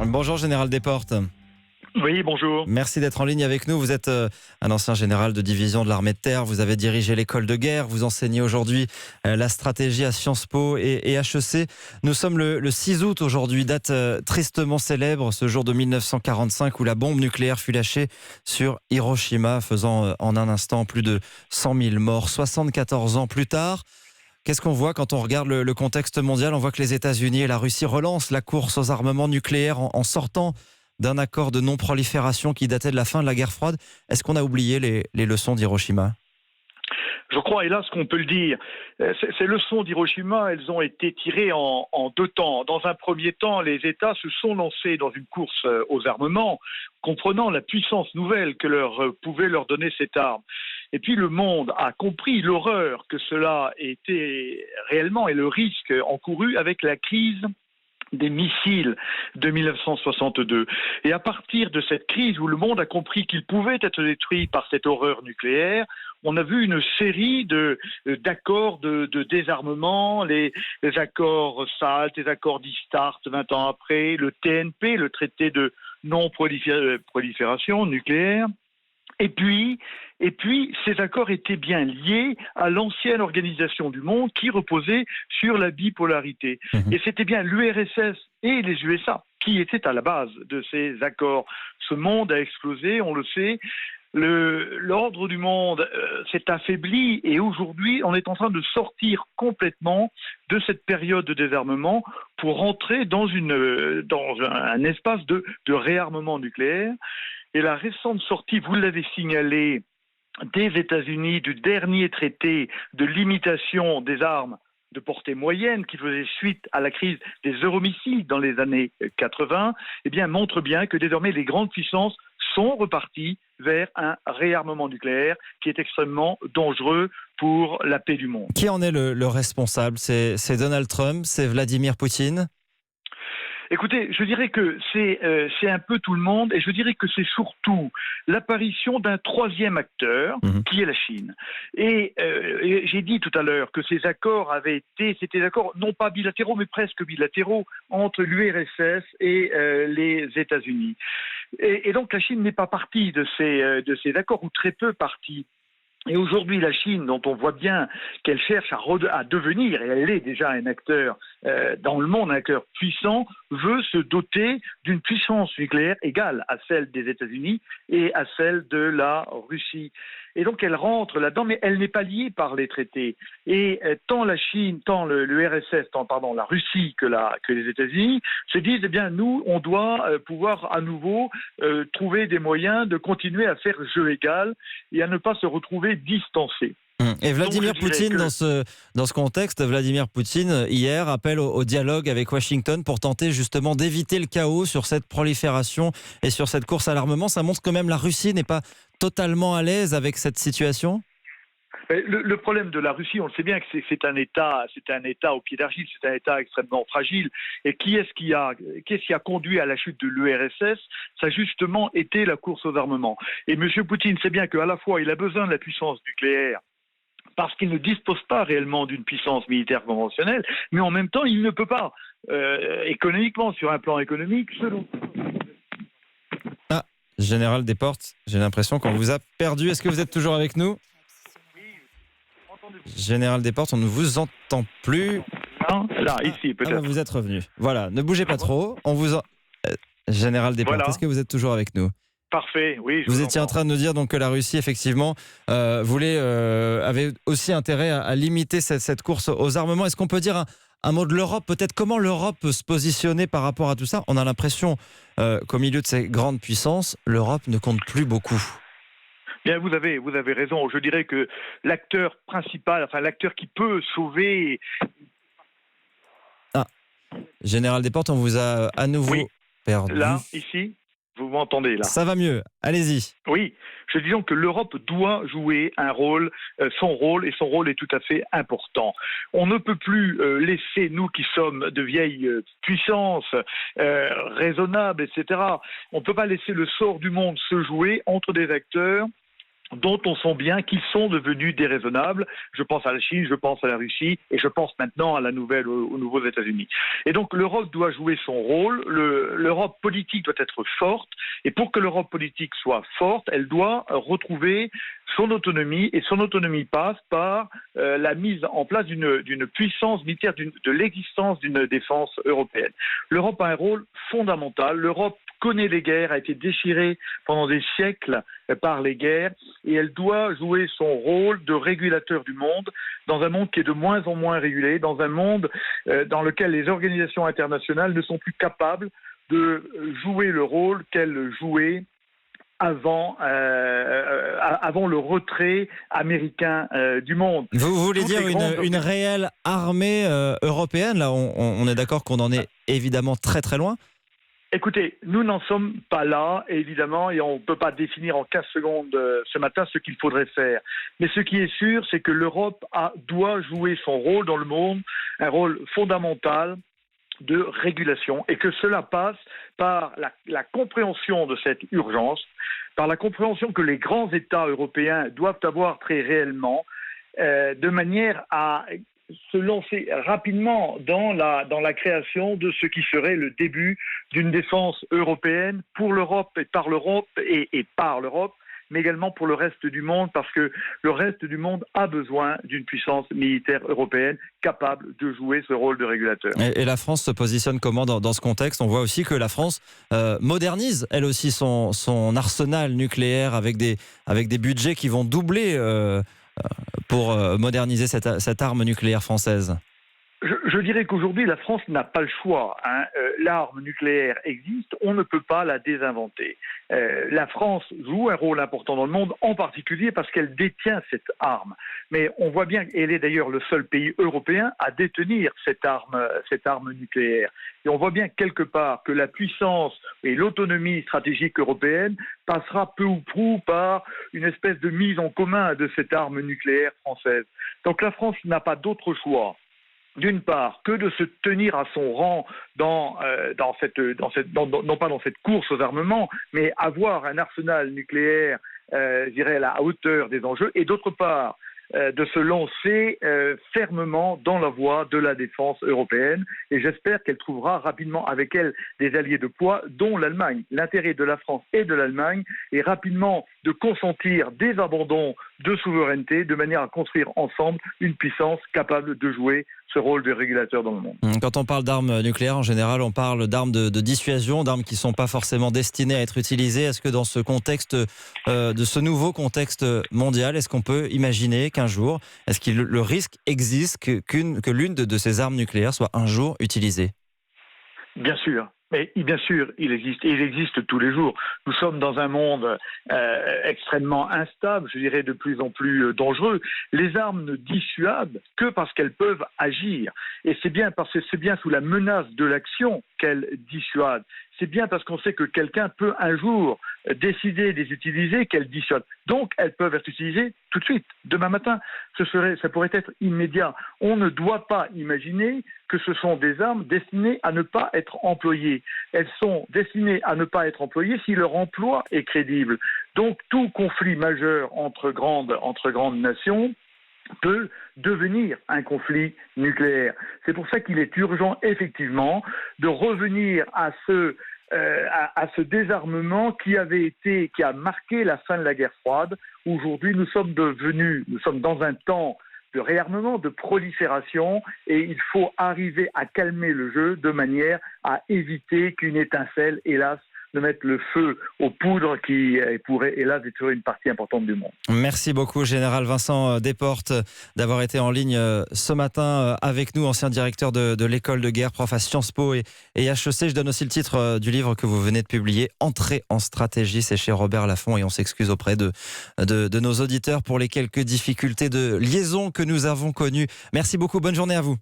Bonjour Général Desportes. Oui, bonjour. Merci d'être en ligne avec nous. Vous êtes un ancien général de division de l'armée de terre. Vous avez dirigé l'école de guerre. Vous enseignez aujourd'hui la stratégie à Sciences Po et HEC. Nous sommes le 6 août aujourd'hui, date tristement célèbre, ce jour de 1945 où la bombe nucléaire fut lâchée sur Hiroshima, faisant en un instant plus de 100 000 morts. 74 ans plus tard, qu'est-ce qu'on voit quand on regarde le contexte mondial? On voit que les États-Unis et la Russie relancent la course aux armements nucléaires en sortant d'un accord de non-prolifération qui datait de la fin de la guerre froide. Est-ce qu'on a oublié les leçons d'Hiroshima ? Je crois, hélas, qu'on peut le dire. Ces leçons d'Hiroshima, elles ont été tirées en deux temps. Dans un premier temps, les États se sont lancés dans une course aux armements, comprenant la puissance nouvelle que pouvait leur donner cette arme. Et puis le monde a compris l'horreur que cela était réellement et le risque encouru avec la crise des missiles de 1962. Et à partir de cette crise où le monde a compris qu'il pouvait être détruit par cette horreur nucléaire, on a vu une série d'accords de désarmement, les accords SALT, les accords d'Istart 20 ans après, le TNP, le traité de non-prolifération nucléaire. Et puis, ces accords étaient bien liés à l'ancienne organisation du monde qui reposait sur la bipolarité. Et c'était bien l'URSS et les USA qui étaient à la base de ces accords. Ce monde a explosé, on le sait. L'ordre du monde s'est affaibli et aujourd'hui, on est en train de sortir complètement de cette période de désarmement pour rentrer dans un espace de réarmement nucléaire. Et la récente sortie, vous l'avez signalé, des États-Unis du dernier traité de limitation des armes de portée moyenne qui faisait suite à la crise des euromissiles dans les années 80, eh bien, montre bien que désormais les grandes puissances sont reparties vers un réarmement nucléaire qui est extrêmement dangereux pour la paix du monde. Qui en est le responsable ? C'est Donald Trump ? C'est Vladimir Poutine ? Écoutez, je dirais que c'est un peu tout le monde et je dirais que c'est surtout l'apparition d'un troisième acteur qui est la Chine. Et j'ai dit tout à l'heure que ces accords c'était des accords non pas bilatéraux mais presque bilatéraux entre l'URSS et les États-Unis. Et donc la Chine n'est pas partie de ces accords ou très peu partie. Et aujourd'hui, la Chine, dont on voit bien qu'elle cherche à devenir, et elle est déjà un acteur dans le monde, un acteur puissant, veut se doter d'une puissance nucléaire égale à celle des États-Unis et à celle de la Russie. Et donc elle rentre là-dedans, mais elle n'est pas liée par les traités. Et tant la Chine, tant l'URSS, la Russie que les États-Unis se disent, eh bien nous, on doit pouvoir à nouveau trouver des moyens de continuer à faire jeu égal et à ne pas se retrouver distancés. Et Vladimir Poutine, dans ce contexte, Vladimir Poutine, hier, appelle au dialogue avec Washington pour tenter justement d'éviter le chaos sur cette prolifération et sur cette course à l'armement. Ça montre que même la Russie n'est pas totalement à l'aise avec cette situation ? Le problème de la Russie, on le sait bien que c'est un État au pied d'argile, c'est un État extrêmement fragile. Et qu'est-ce qui a conduit à la chute de l'URSS ? Ça a justement été la course aux armements. Et M. Poutine sait bien qu'à la fois, il a besoin de la puissance nucléaire parce qu'il ne dispose pas réellement d'une puissance militaire conventionnelle, mais en même temps, il ne peut pas, économiquement, sur un plan économique, selon... Général Desportes, j'ai l'impression qu'on vous a perdu. Est-ce que vous êtes toujours avec nous ? Général Desportes, on ne vous entend plus. Là, ici, peut-être. Vous êtes revenu. Voilà, ne bougez pas trop. Général Desportes, voilà. Est-ce que vous êtes toujours avec nous ? Parfait, oui. Vous étiez en train de nous dire donc que la Russie, effectivement, avait aussi intérêt à limiter cette course aux armements. Est-ce qu'on peut dire un mot de l'Europe ? Peut-être comment l'Europe peut se positionner par rapport à tout ça ? On a l'impression qu'au milieu de ces grandes puissances, l'Europe ne compte plus beaucoup. Bien, vous avez raison. Je dirais que l'acteur principal, l'acteur qui peut sauver... Général Desportes, on vous a à nouveau perdu. Là, ici, vous m'entendez là. Ça va mieux, allez-y. Oui, je dis donc que l'Europe doit jouer son rôle, et son rôle est tout à fait important. On ne peut plus laisser, nous qui sommes de vieilles puissances, raisonnables, etc., on ne peut pas laisser le sort du monde se jouer entre des acteurs dont on sent bien qu'ils sont devenus déraisonnables. Je pense à la Chine, je pense à la Russie, et je pense maintenant à aux nouveaux États-Unis. Et donc l'Europe doit jouer son rôle, l'Europe politique doit être forte, et pour que l'Europe politique soit forte, elle doit retrouver son autonomie, et son autonomie passe par la mise en place d'une puissance militaire, de l'existence d'une défense européenne. L'Europe a un rôle fondamental, l'Europe connaît les guerres, a été déchirée pendant des siècles par les guerres, et elle doit jouer son rôle de régulateur du monde, dans un monde qui est de moins en moins régulé, dans un monde dans lequel les organisations internationales ne sont plus capables de jouer le rôle qu'elles jouaient avant le retrait américain du monde. Vous voulez dire une réelle armée européenne? Là, on est d'accord qu'on en est évidemment très très loin. Écoutez, nous n'en sommes pas là, évidemment, et on ne peut pas définir en 15 secondes ce matin ce qu'il faudrait faire. Mais ce qui est sûr, c'est que l'Europe doit jouer son rôle dans le monde, un rôle fondamental de régulation, et que cela passe par la compréhension de cette urgence, par la compréhension que les grands États européens doivent avoir très réellement, de manière à se lancer rapidement dans la création de ce qui serait le début d'une défense européenne pour l'Europe et par l'Europe et par l'Europe, mais également pour le reste du monde, parce que le reste du monde a besoin d'une puissance militaire européenne capable de jouer ce rôle de régulateur. Et la France se positionne comment dans ce contexte? On voit aussi que la France modernise, elle aussi, son arsenal nucléaire avec des budgets qui vont doubler pour moderniser cette arme nucléaire française. Je dirais qu'aujourd'hui, la France n'a pas le choix. L'arme nucléaire existe, on ne peut pas la désinventer. La France joue un rôle important dans le monde, en particulier parce qu'elle détient cette arme. Mais on voit bien qu'elle est d'ailleurs le seul pays européen à détenir cette arme nucléaire. Et on voit bien quelque part que la puissance et l'autonomie stratégique européenne passera peu ou prou par une espèce de mise en commun de cette arme nucléaire française. Donc la France n'a pas d'autre choix, d'une part, que de se tenir à son rang non pas dans cette course aux armements, mais avoir un arsenal nucléaire, je dirais, à la hauteur des enjeux, et d'autre part, de se lancer fermement dans la voie de la défense européenne. Et j'espère qu'elle trouvera rapidement avec elle des alliés de poids, dont l'Allemagne. L'intérêt de la France et de l'Allemagne est rapidement de consentir des abandons de souveraineté de manière à construire ensemble une puissance capable de jouer ce rôle de régulateur dans le monde. Quand on parle d'armes nucléaires, en général, on parle d'armes de dissuasion, d'armes qui ne sont pas forcément destinées à être utilisées. Est-ce que dans ce contexte, de ce nouveau contexte mondial, est-ce qu'on peut imaginer qu'un jour, est-ce que le risque existe que l'une de ces armes nucléaires soit un jour utilisée? Bien sûr. Mais bien sûr, il existe, et il existe tous les jours. Nous sommes dans un monde extrêmement instable, je dirais de plus en plus dangereux. Les armes ne dissuadent que parce qu'elles peuvent agir. Et c'est bien sous la menace de l'action qu'elles dissuadent. C'est bien parce qu'on sait que quelqu'un peut un jour décider de les utiliser qu'elles dissuadent. Donc, elles peuvent être utilisées tout de suite, demain matin. Ça pourrait être immédiat. On ne doit pas imaginer que ce sont des armes destinées à ne pas être employées. Elles sont destinées à ne pas être employées si leur emploi est crédible. Donc, tout conflit majeur entre grandes nations peut devenir un conflit nucléaire. C'est pour ça qu'il est urgent, effectivement, de revenir à ce désarmement qui a marqué la fin de la guerre froide. Aujourd'hui, nous sommes dans un temps de réarmement, de prolifération, et il faut arriver à calmer le jeu de manière à éviter qu'une étincelle, hélas, ne mette le feu aux poudres qui pourrait, hélas, détruire une partie importante du monde. Merci beaucoup, Général Vincent Desportes, d'avoir été en ligne ce matin avec nous, ancien directeur de l'école de guerre, prof à Sciences Po et HEC. Je donne aussi le titre du livre que vous venez de publier, Entrée en stratégie, c'est chez Robert Laffont, et on s'excuse auprès de nos auditeurs pour les quelques difficultés de liaison que nous avons connues. Merci beaucoup, bonne journée à vous.